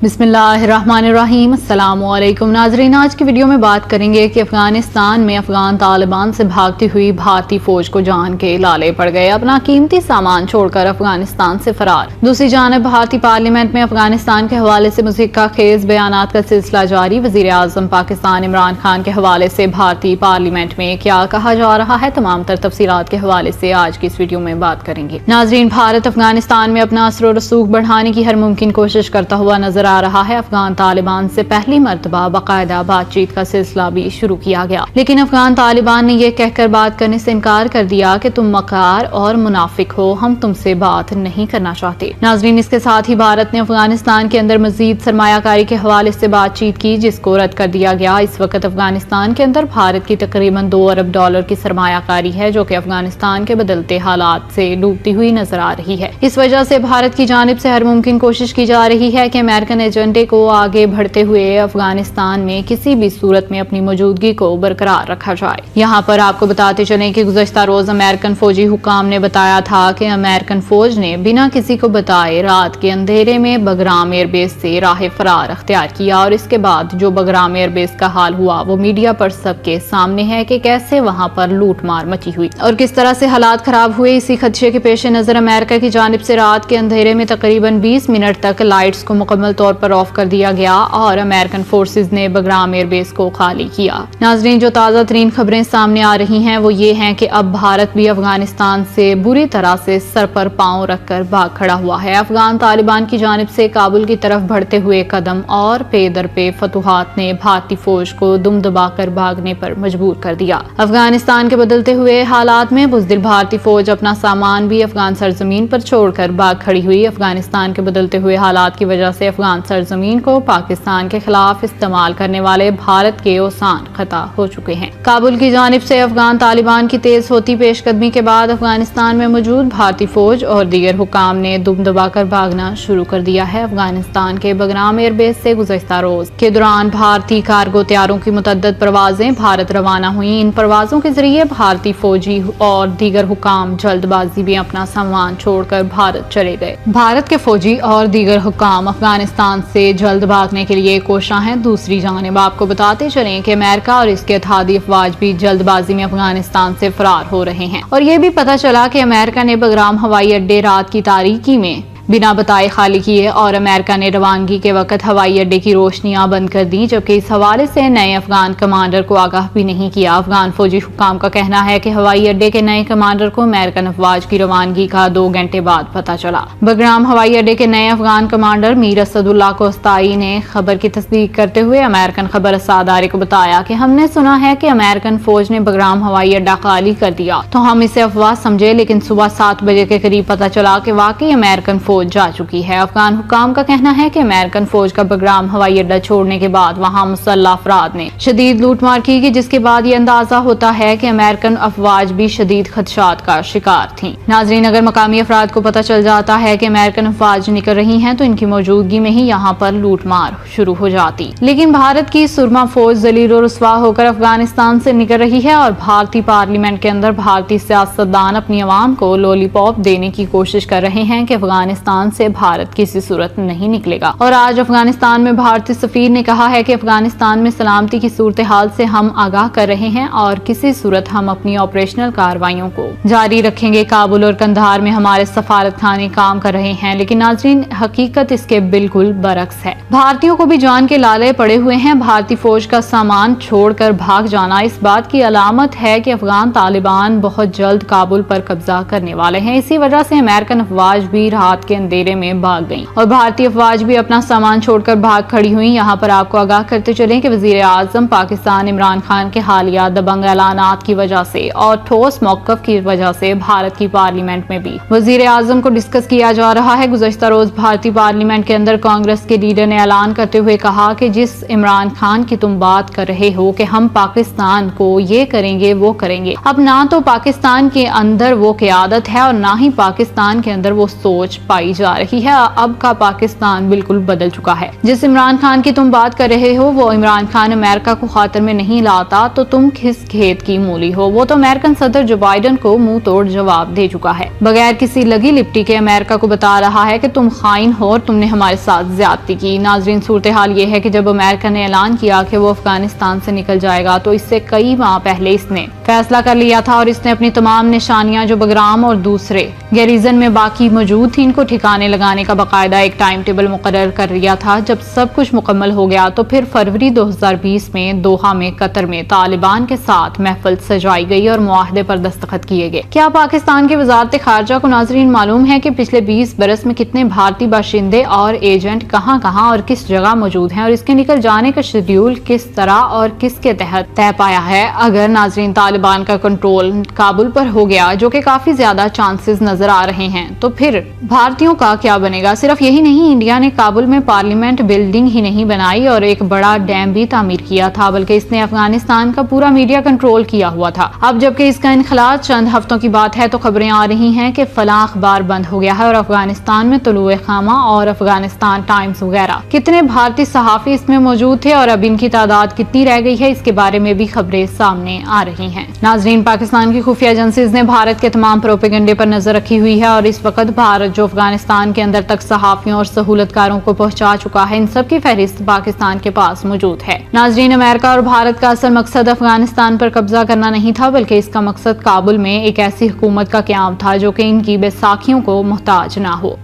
बिस्मिल्लाहिर्रहमानिर्रहीम। अस्सलाम वालेकुम नाजरीन, आज की वीडियो में बात करेंगे कि अफगानिस्तान में अफगान तालिबान से भागती हुई भारतीय फौज को जान के लाले पड़ गए, अपना कीमती सामान छोड़कर अफगानिस्तान से फरार। दूसरी जानब भारतीय पार्लियामेंट में अफगानिस्तान के हवाले से मुज़क्किर खेज बयानात का सिलसिला जारी। वज़ीर आज़म पाकिस्तान इमरान खान के हवाले से भारतीय पार्लियामेंट में क्या कहा जा रहा है, तमाम तर तफसीलात के हवाले से आज की इस वीडियो में बात करेंगे। नाजरीन, भारत अफगानिस्तान में अपना असर और रसूख बढ़ाने की हर मुमकिन कोशिश करता हुआ नजर आ रहा है। अफगान तालिबान से पहली मर्तबा बाकायदा बातचीत का सिलसिला भी शुरू किया गया, लेकिन अफगान तालिबान ने यह कहकर बात करने से इनकार कर दिया कि तुम मकार और मुनाफिक हो, हम तुमसे बात नहीं करना चाहते। नाजरीन, इसके साथ ही भारत ने अफगानिस्तान के अंदर मजीद सरमायाकारी के हवाले से बातचीत की, जिसको रद्द कर दिया गया। इस वक्त अफगानिस्तान के अंदर भारत की तकरीबन $2 अरब की सरमायाकारी है, जो कि अफगानिस्तान के बदलते हालात से डूबती हुई नजर आ रही है। इस वजह से भारत की जानिब से हर मुमकिन कोशिश की जा रही है कि अमेरिकन एजेंडे को आगे बढ़ते हुए अफगानिस्तान में किसी भी सूरत में अपनी मौजूदगी को बरकरार रखा जाए। यहाँ पर आपको बताते चलें कि गुज़श्ता रोज अमेरिकन फौजी हुकाम ने बताया था कि अमेरिकन फौज ने बिना किसी को बताए रात के अंधेरे में बगराम एयरबेस से राह फरार अख्तियार किया, और इसके बाद जो बगराम एयरबेस का हाल हुआ वो मीडिया पर सबके सामने है कि कैसे वहां पर लूट मार मची हुई और किस तरह से हालात खराब हुए। इसी खदशे के पेश नजर अमेरिका की जानिब से रात के अंधेरे में तकरीबन 20 मिनट तक लाइट्स को मुकम्मल तौर पर ऑफ कर दिया गया और अमेरिकन फोर्सेज ने बगराम एयरबेस को खाली किया। नाजरीन, जो ताज़ा तरीन खबरें सामने आ रही हैं वो ये हैं कि अब भारत भी अफगानिस्तान से बुरी तरह से सर पर पांव रखकर भाग खड़ा हुआ है। अफगान तालिबान की जानिब से काबुल की तरफ बढ़ते हुए कदम और पे दर पे फतुहात ने भारतीय फौज को दुम दबाकर भागने पर मजबूर कर दिया। अफगानिस्तान के बदलते हुए हालात में बुज़दिल भारतीय फौज अपना सामान भी अफगान सरजमीन पर छोड़कर भाग खड़ी हुई। अफगानिस्तान के बदलते हुए हालात की वजह से अफगान सरजमीन को पाकिस्तान के खिलाफ इस्तेमाल करने वाले भारत के ओसान खता हो चुके हैं। काबुल की जानिब से अफगान तालिबान की तेज होती पेशकदमी के बाद अफगानिस्तान में मौजूद भारतीय फौज और दीगर हुकाम ने दुम दबाकर भागना शुरू कर दिया है। अफगानिस्तान के बगराम एयरबेस से गुज़श्ता रोज के दौरान भारतीय कार्गो तैयारों की मुतअद्दिद परवाजें भारत रवाना हुई। इन परवाजों के जरिए भारतीय फौजी और दीगर हुकाम जल्दबाजी में अपना सामान छोड़कर भारत चले गए। भारत के फौजी और दीगर हुकाम अफगानिस्तान से जल्द भागने के लिए कोशा हैं। दूसरी जानिब आपको बताते चलें कि अमेरिका और इसके इत्तेहादी अफवाज भी जल्दबाजी में अफगानिस्तान से फरार हो रहे हैं, और ये भी पता चला कि अमेरिका ने बगराम हवाई अड्डे रात की तारीकी में बिना बताए खाली किए और अमेरिका ने रवानगी के वक्त हवाई अड्डे की रोशनियां बंद कर दी, जबकि इस हवाले से नए अफगान कमांडर को आगाह भी नहीं किया। अफगान फौजी हुकाम का कहना है कि हवाई अड्डे के नए कमांडर को अमेरिकन अफवाज की रवानगी का 2 घंटे बाद पता चला। बगराम हवाई अड्डे के नए अफगान कमांडर मीर असदुल्लाह कोस्ताई ने खबर की तस्दीक करते हुए अमेरिकन खबर असादारे को बताया कि हमने सुना है कि अमेरिकन फौज ने बगराम हवाई अड्डा खाली कर दिया, तो हम इसे अफवाह समझे, लेकिन सुबह 7 बजे के करीब पता चला कि वाकई अमेरिकन फौज जा चुकी है। अफगान हुकाम का कहना है कि अमेरिकन फौज का बगराम हवाई अड्डा छोड़ने के बाद वहां मुसल्लह अफराद ने शदीद लूटमार की, जिसके बाद ये अंदाजा होता है कि अमेरिकन अफवाज भी शदीद खदशात का शिकार थी। नाजरीन, अगर मकामी अफराद को पता चल जाता है कि अमेरिकन अफवाज निकल रही हैं तो इनकी मौजूदगी में ही यहाँ पर लूटमार शुरू हो जाती, लेकिन भारत की सुरमा फौज जलील और रुस्वा होकर अफगानिस्तान से निकल रही है और भारतीय पार्लियामेंट के अंदर भारतीय सियासतदान अपनी आवाम को लॉलीपॉप देने की कोशिश कर रहे हैं कि अफगानिस्तान से भारत किसी सूरत नहीं निकलेगा। और आज अफगानिस्तान में भारतीय सफीर ने कहा है कि अफगानिस्तान में सलामती की सूरत हाल से हम आगाह कर रहे हैं और किसी सूरत हम अपनी ऑपरेशनल कार्रवाइयों को जारी रखेंगे। काबुल और कंधार में हमारे सफारत खाने काम कर रहे हैं, लेकिन नाज़रीन, हकीकत इसके बिल्कुल बरक्स है। भारतीयों को भी जान के लाले पड़े हुए हैं। भारतीय फौज का सामान छोड़कर भाग जाना इस बात की अलामत है कि अफगान तालिबान बहुत जल्द काबुल पर कब्जा करने वाले हैं। इसी वजह से अमेरिकन अफवाज भी रात के अंधेरे में भाग गईं और भारतीय अफवाज भी अपना सामान छोड़कर भाग खड़ी हुई। यहाँ पर आपको आगाह करते चलें कि वज़ीर आज़म पाकिस्तान इमरान खान के हालिया दबंग ऐलानात की वजह से और ठोस मौक़िफ़ की वजह से भारत की पार्लियामेंट में भी वज़ीर आज़म को डिस्कस किया जा रहा है। गुज़श्ता रोज भारतीय पार्लियामेंट के अंदर कांग्रेस के लीडर ने ऐलान करते हुए कहा कि जिस इमरान खान की तुम बात कर रहे हो कि हम पाकिस्तान को ये करेंगे वो करेंगे, अब ना तो पाकिस्तान के अंदर वो क़यादत है और ना ही पाकिस्तान के अंदर वो सोच पाई دکھائی جا رہی ہے۔ اب کا پاکستان بالکل بدل چکا ہے۔ جس عمران خان کی تم بات کر رہے ہو، وہ عمران خان امریکہ کو خاطر میں نہیں لاتا تو تم کس کھیت کی مولی ہو؟ وہ تو امریکن صدر جو بائیڈن کو منہ توڑ جواب دے چکا ہے، بغیر کسی لگی لپٹی کے امریکہ کو بتا رہا ہے کہ تم خائن ہو اور تم نے ہمارے ساتھ زیادتی کی۔ ناظرین، صورتحال یہ ہے کہ جب امریکہ نے اعلان کیا کہ وہ افغانستان سے نکل جائے گا تو اس سے کئی ماہ پہلے اس نے فیصلہ کر لیا تھا اور اس نے اپنی تمام نشانیاں جو بگرام اور دوسرے گیریزن میں باقی موجود تھی ان کو ٹھکانے لگانے کا باقاعدہ ایک ٹائم ٹیبل مقرر کر لیا تھا۔ جب سب کچھ مکمل ہو گیا تو پھر فروری 2020 میں دوحہ میں قطر میں طالبان کے ساتھ محفل سجائی گئی اور معاہدے پر دستخط کیے گئے۔ کیا پاکستان کی وزارت خارجہ کو ناظرین معلوم ہے کہ پچھلے 20 برس میں کتنے بھارتی باشندے اور ایجنٹ کہاں کہاں اور کس جگہ موجود ہیں اور اس کے نکل جانے کا شیڈیول کس طرح اور کس کے تحت طے پایا ہے؟ اگر ناظرین طالبان کا کنٹرول کابل پر ہو گیا، جو کہ کافی زیادہ چانسز نظر آ رہے ہیں، تو پھر بھارتیوں کا کیا بنے گا؟ صرف یہی نہیں، انڈیا نے کابل میں پارلیمنٹ بلڈنگ ہی نہیں بنائی اور ایک بڑا ڈیم بھی تعمیر کیا تھا، بلکہ اس نے افغانستان کا پورا میڈیا کنٹرول کیا ہوا تھا۔ اب جبکہ اس کا انخلا چند ہفتوں کی بات ہے تو خبریں آ رہی ہیں کہ فلاں اخبار بند ہو گیا ہے اور افغانستان میں طلوع خامہ اور افغانستان ٹائمز وغیرہ کتنے بھارتی صحافی اس میں موجود تھے اور اب ان کی تعداد کتنی رہ گئی ہے، اس کے بارے میں بھی خبریں سامنے آ رہی ہیں۔ ناظرین، پاکستان کی خفیہ ایجنسیز نے بھارت کے تمام پروپیگنڈے پر نظر رکھی ہوئی ہے اور اس وقت بھارت جو افغانستان کے اندر تک صحافیوں اور سہولت کاروں کو پہنچا چکا ہے، ان سب کی فہرست پاکستان کے پاس موجود ہے۔ ناظرین، امریکہ اور بھارت کا اصل مقصد افغانستان پر قبضہ کرنا نہیں تھا، بلکہ اس کا مقصد کابل میں ایک ایسی حکومت کا قیام تھا جو کہ ان کی بیساکھیوں کو محتاج نہ ہو،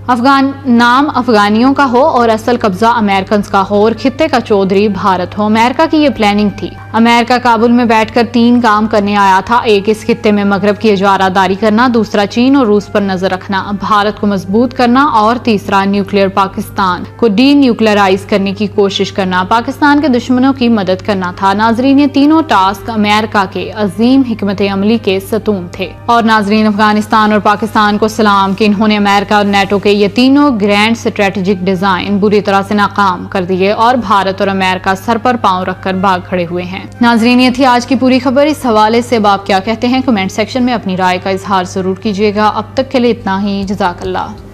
نام افغانیوں کا ہو اور اصل قبضہ امریکنز کا ہو اور خطے کا چودھری بھارت ہو۔ امریکہ کی یہ پلاننگ تھی۔ امریکہ کابل میں بیٹھ کر 3 کام کرنے آیا تھا: ایک، اس خطے میں مغرب کی اجارہ داری کرنا، دوسرا چین اور روس پر نظر رکھنا، بھارت کو مضبوط کرنا، اور تیسرا نیوکلیئر پاکستان کو ڈی نیوکلیئرائز کرنے کی کوشش کرنا، پاکستان کے دشمنوں کی مدد کرنا تھا۔ ناظرین، یہ تینوں ٹاسک امریکہ کے عظیم حکمت عملی کے ستون تھے۔ اور ناظرین، افغانستان اور پاکستان کو سلام کہ انہوں نے امریکہ اور نیٹو کے یہ تینوں گرینڈ اسٹریٹجک ڈیزائن بری طرح سے ناکام کر دیے اور بھارت اور امریکہ سر پر پاؤں رکھ کر بھاگ کھڑے ہوئے ہیں۔ ناظرین، یہ تھی آج کی پوری خبر۔ اس حوالے سے آپ کیا کہتے ہیں؟ کمنٹ سیکشن میں اپنی رائے کا اظہار ضرور کیجیے گا۔ اب تک کے لیے اتنا ہی۔ جزاک اللہ۔